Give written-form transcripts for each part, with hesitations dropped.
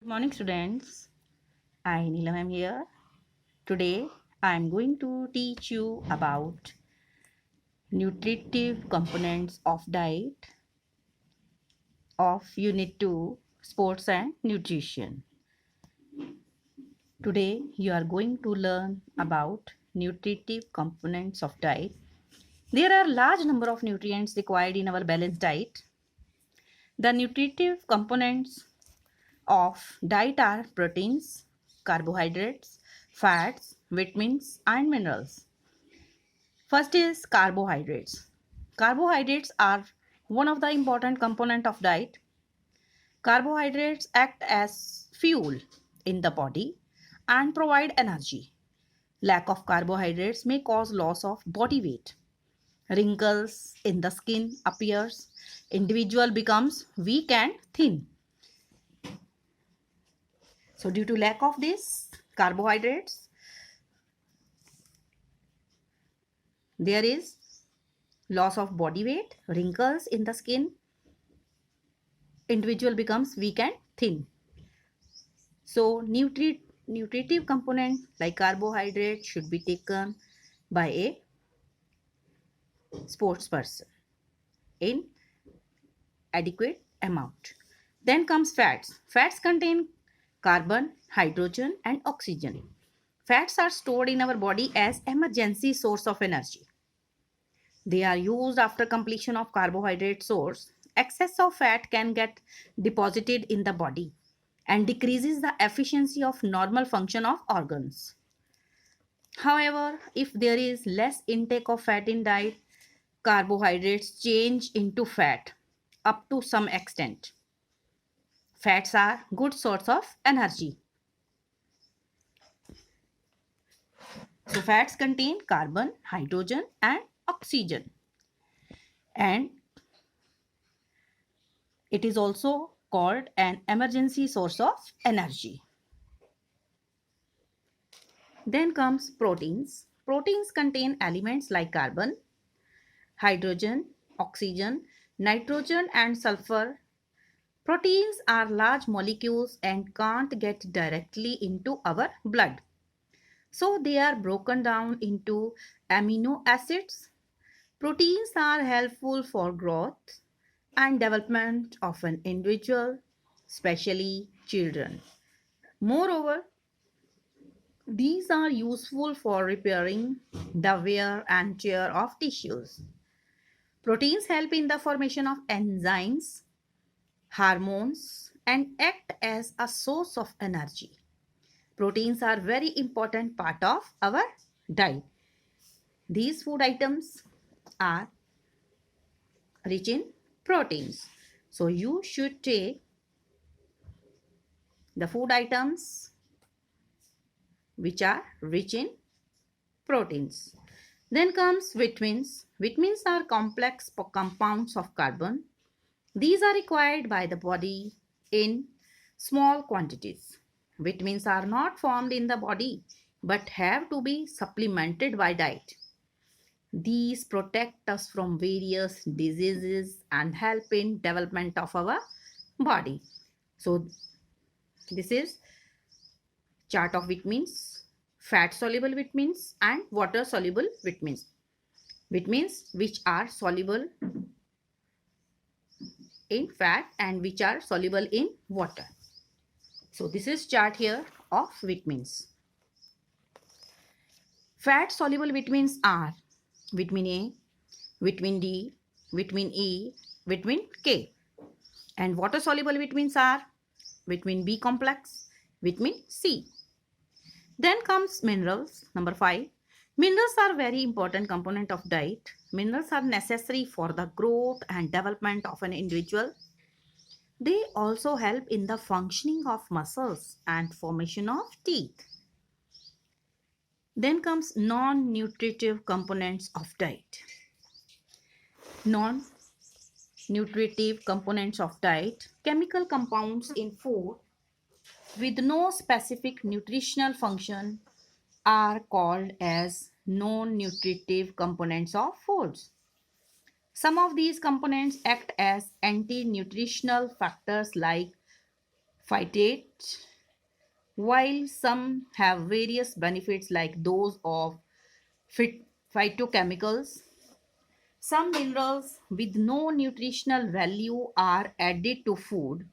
Morning students, I Neelam am here. Today I am going to teach you about nutritive components of diet of Unit 2 Sports and Nutrition. Today you are going to learn about nutritive components of diet. There are large number of nutrients required in our balanced diet. The nutritive components of diet are proteins, carbohydrates, fats, vitamins and minerals. First is carbohydrates. Carbohydrates are one of the important component of diet. Carbohydrates act as fuel in the body and provide energy. Lack of carbohydrates may cause loss of body weight. Wrinkles in the skin appears. Individual becomes weak and thin. So due to lack of this carbohydrates, there is loss of body weight, wrinkles in the skin, individual becomes weak and thin. So nutritive component like carbohydrate should be taken by a sports person in adequate amount. Then comes fats. Fats contain carbon, hydrogen and oxygen. Fats are stored in our body as emergency source of energy. They are used after completion of carbohydrate source. Excess of fat can get deposited in the body and decreases the efficiency of normal function of organs. However, if there is less intake of fat in diet, carbohydrates change into fat up to some extent. Fats are good source of energy. So fats contain carbon, hydrogen and oxygen. And it is also called an emergency source of energy. Then comes proteins. Proteins contain elements like carbon, hydrogen, oxygen, nitrogen and sulfur. Proteins are large molecules and can't get directly into our blood. So they are broken down into amino acids. Proteins are helpful for growth and development of an individual, especially children. Moreover, these are useful for repairing the wear and tear of tissues. Proteins help in the formation of enzymes, hormones, and act as a source of energy. Proteins are very important part of our diet. These food items are rich in proteins. So you should take the food items which are rich in proteins. Then comes vitamins. Vitamins are complex compounds of carbon. These are required by the body in small quantities. Vitamins are not formed in the body but have to be supplemented by diet. These protect us from various diseases and help in development of our body. So this is chart of vitamins, fat soluble vitamins and water soluble vitamins. Vitamins which are soluble in fat and which are soluble in water. So this is chart here of vitamins. Fat soluble vitamins are vitamin A, vitamin D, vitamin E, vitamin K. And water soluble vitamins are vitamin B complex, vitamin C. Then comes minerals, number 5. Minerals are very important component of diet. Minerals are necessary for the growth and development of an individual. They also help in the functioning of muscles and formation of teeth. Then comes non-nutritive components of diet. Non-nutritive components of diet, chemical compounds in food with no specific nutritional function are called as non-nutritive components of foods. Some of these components act as anti-nutritional factors like phytate. While some have various benefits like those of phytochemicals, some minerals with no nutritional value are added to food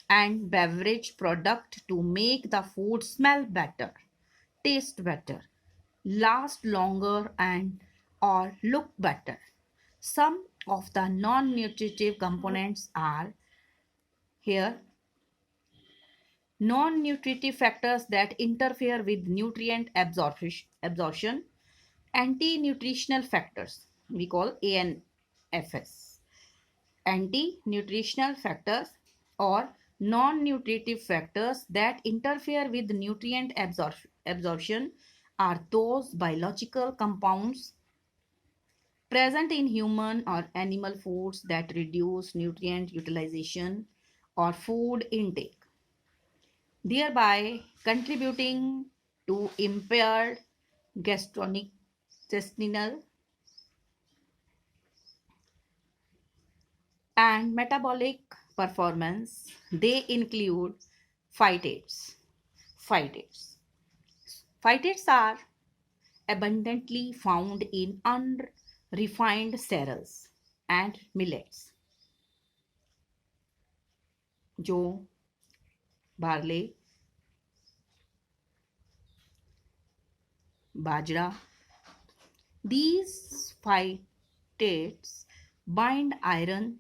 and beverage product to make the food smell better, taste better, last longer and or look better. Some of the non-nutritive components are here: non-nutritive factors that interfere with nutrient absorption, anti-nutritional factors we call ANFs, anti-nutritional factors or non-nutritive factors that interfere with nutrient absorption are those biological compounds present in human or animal foods that reduce nutrient utilization or food intake, thereby contributing to impaired gastrointestinal and metabolic performance. They include phytates. Phytates. Phytates are abundantly found in unrefined cereals and millets, जो barley, bajra. These phytates bind iron,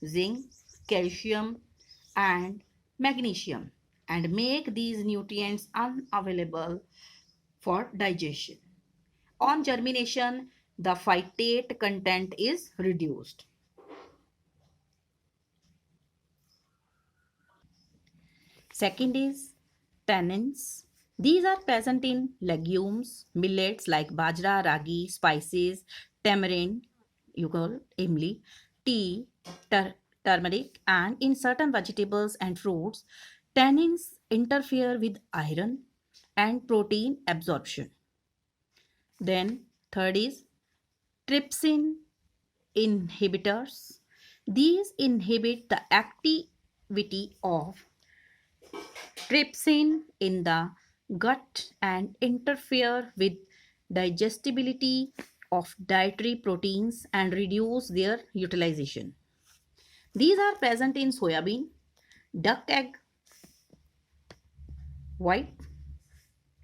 zinc, calcium, and magnesium and make these nutrients unavailable for digestion. On germination, the phytate content is reduced. Second is tannins. These are present in legumes, millets like bajra, ragi, spices, tamarind, you call imli, tea, turmeric, and in certain vegetables and fruits. Tannins interfere with iron and protein absorption. Then third is trypsin inhibitors. These inhibit the activity of trypsin in the gut and interfere with digestibility of dietary proteins and reduce their utilization. These are present in soybean, duck egg, white.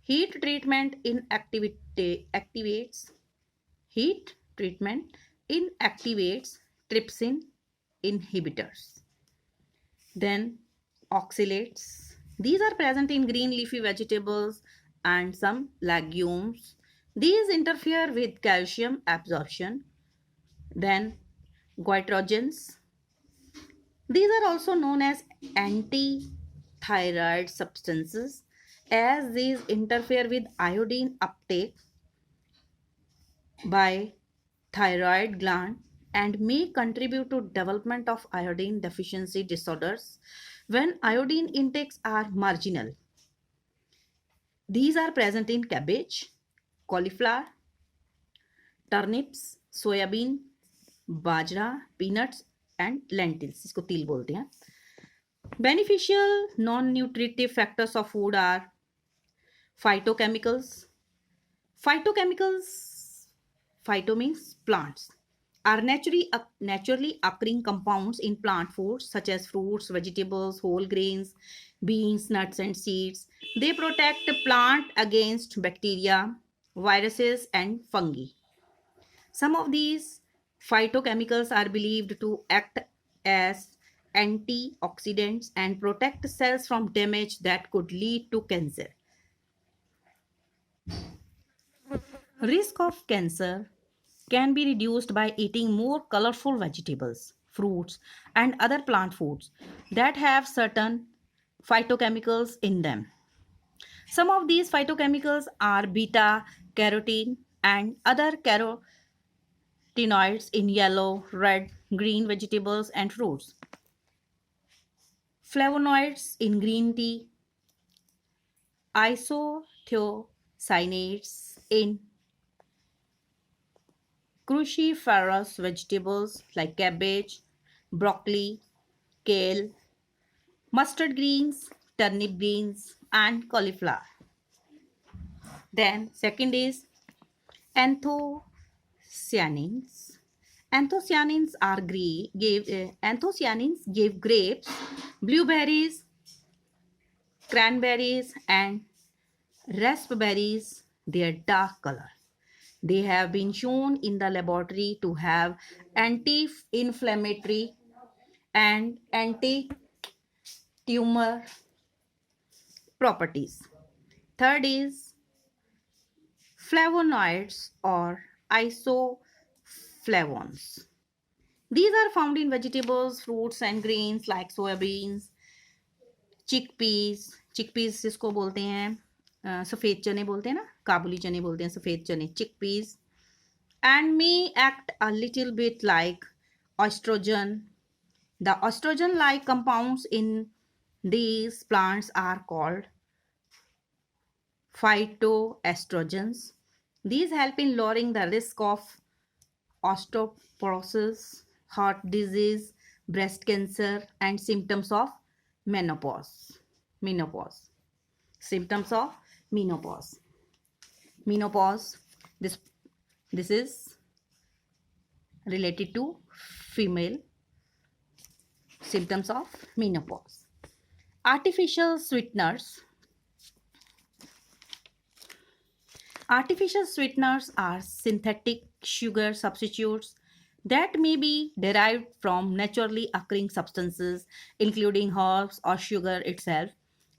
Heat treatment activates heat treatment inactivates trypsin inhibitors. Then oxalates. These are present in green leafy vegetables and some legumes. These interfere with calcium absorption. Then goitrogens. These are also known as anti-thyroid substances as these interfere with iodine uptake by thyroid gland and may contribute to development of iodine deficiency disorders when iodine intakes are marginal. These are present in cabbage, cauliflower, turnips, soyabean, bajra, peanuts and lentils. इसको तिल बोलते हैं. Beneficial non-nutritive factors of food are phytochemicals. Phytochemicals, phyto means plants, are naturally occurring compounds in plant foods such as fruits, vegetables, whole grains, beans, nuts, and seeds. They protect the plant against bacteria, viruses, and fungi. Some of these phytochemicals are believed to act as antioxidants and protect cells from damage that could lead to cancer. Risk of cancer can be reduced by eating more colorful vegetables, fruits, and other plant foods that have certain phytochemicals in them. Some of these phytochemicals are beta carotene and other carotenoids in yellow, red, green vegetables and fruits. Flavonoids in green tea, isothiocyanates in cruciferous vegetables like cabbage, broccoli, kale, mustard greens, turnip greens, and cauliflower. Then second is anthocyanins. Anthocyanins give grapes, blueberries, cranberries, and raspberries their dark color. They have been shown in the laboratory to have anti-inflammatory and anti-tumor properties. Third is flavonoids or isoflavones. These are found in vegetables, fruits and grains like soybeans, chickpeas जिसको बोलते हैं सफ़ेद चने बोलते हैं ना, काबुली चने बोलते हैं, सफ़ेद चने chickpeas, and may act a little bit like estrogen. The estrogen-like compounds in these plants are called phytoestrogens. These help in lowering the risk of osteoporosis, heart disease, breast cancer, and symptoms of menopause. Symptoms of menopause. This is related to female. Symptoms of menopause. Artificial sweeteners. Artificial sweeteners are synthetic sugar substitutes that may be derived from naturally occurring substances, including herbs or sugar itself.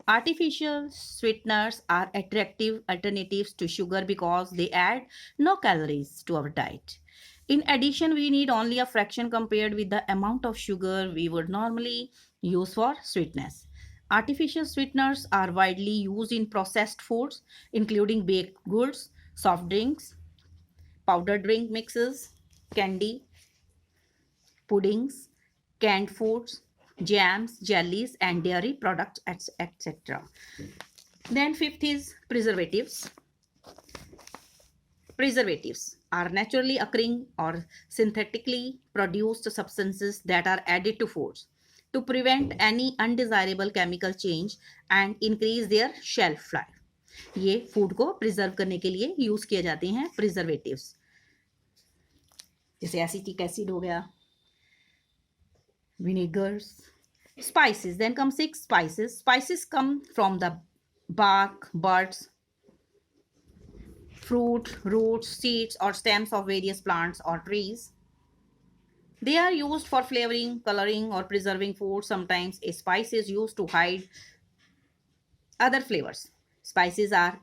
Artificial sweeteners are attractive alternatives to sugar because they add no calories to our diet. In addition, we need only a fraction compared with the amount of sugar we would normally use for sweetness. Artificial sweeteners are widely used in processed foods, including baked goods, soft drinks, powdered drink mixes, candy, puddings, canned foods, jams, jellies, and dairy products, etc. Then fifth is preservatives. Preservatives are naturally occurring or synthetically produced substances that are added to foods to prevent any undesirable chemical change and increase their shelf life. ये food को preserve करने के लिए use किए जाते हैं preservatives, जैसे acetic acid हो गया, विनेगर्स. Spices. Then come 6 spices. Spices come from the bark, buds, fruit, roots, seeds, or stems of various plants or trees. They are used for flavoring, coloring, or preserving food. Sometimes a spice is used to hide other flavors. Spices are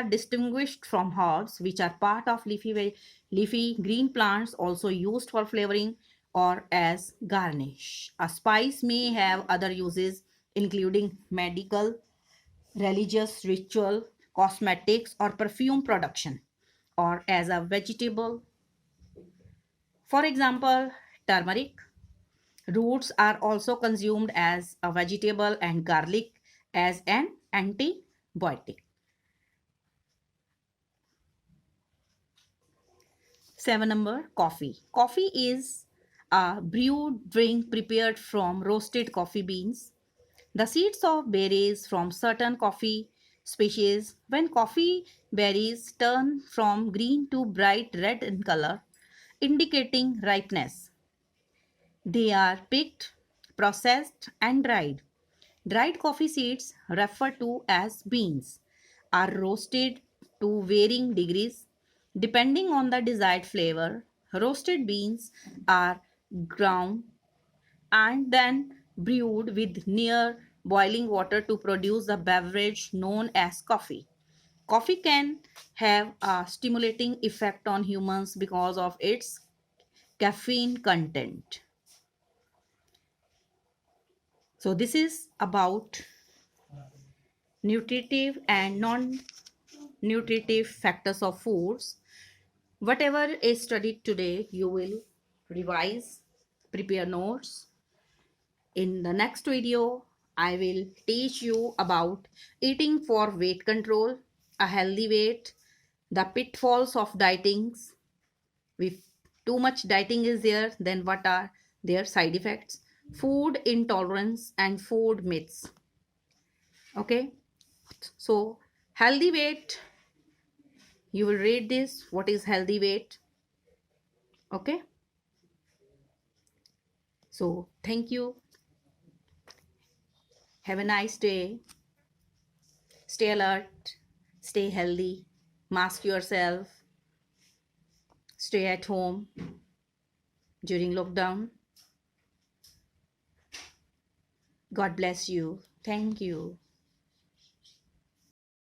distinguished from herbs, which are part of leafy green plants, also used for flavoring or as garnish. A spice may have other uses, including medical, religious, ritual, cosmetics, or perfume production, or as a vegetable. For example, turmeric roots are also consumed as a vegetable and garlic as an antibiotic. 7 number, coffee. Coffee is a brewed drink prepared from roasted coffee beans, the seeds of berries from certain coffee species. When coffee berries turn from green to bright red in color, indicating ripeness, they are picked, processed, and dried. Dried coffee seeds, referred to as beans, are roasted to varying degrees depending on the desired flavor. Roasted beans are ground and then brewed with near boiling water to produce the beverage known as coffee. Coffee can have a stimulating effect on humans because of its caffeine content. So this is about nutritive and non-nutritive factors of foods. Whatever is studied today, you will revise, prepare notes. In the next video, I will teach you about eating for weight control, a healthy weight, the pitfalls of dieting. If too much dieting is there, then what are their side effects? food intolerance and food myths. Okay, so healthy weight, you will read this, what is healthy weight. Okay, so thank you, have a nice day, stay alert, stay healthy, mask yourself, stay at home during lockdown. God bless you, thank you.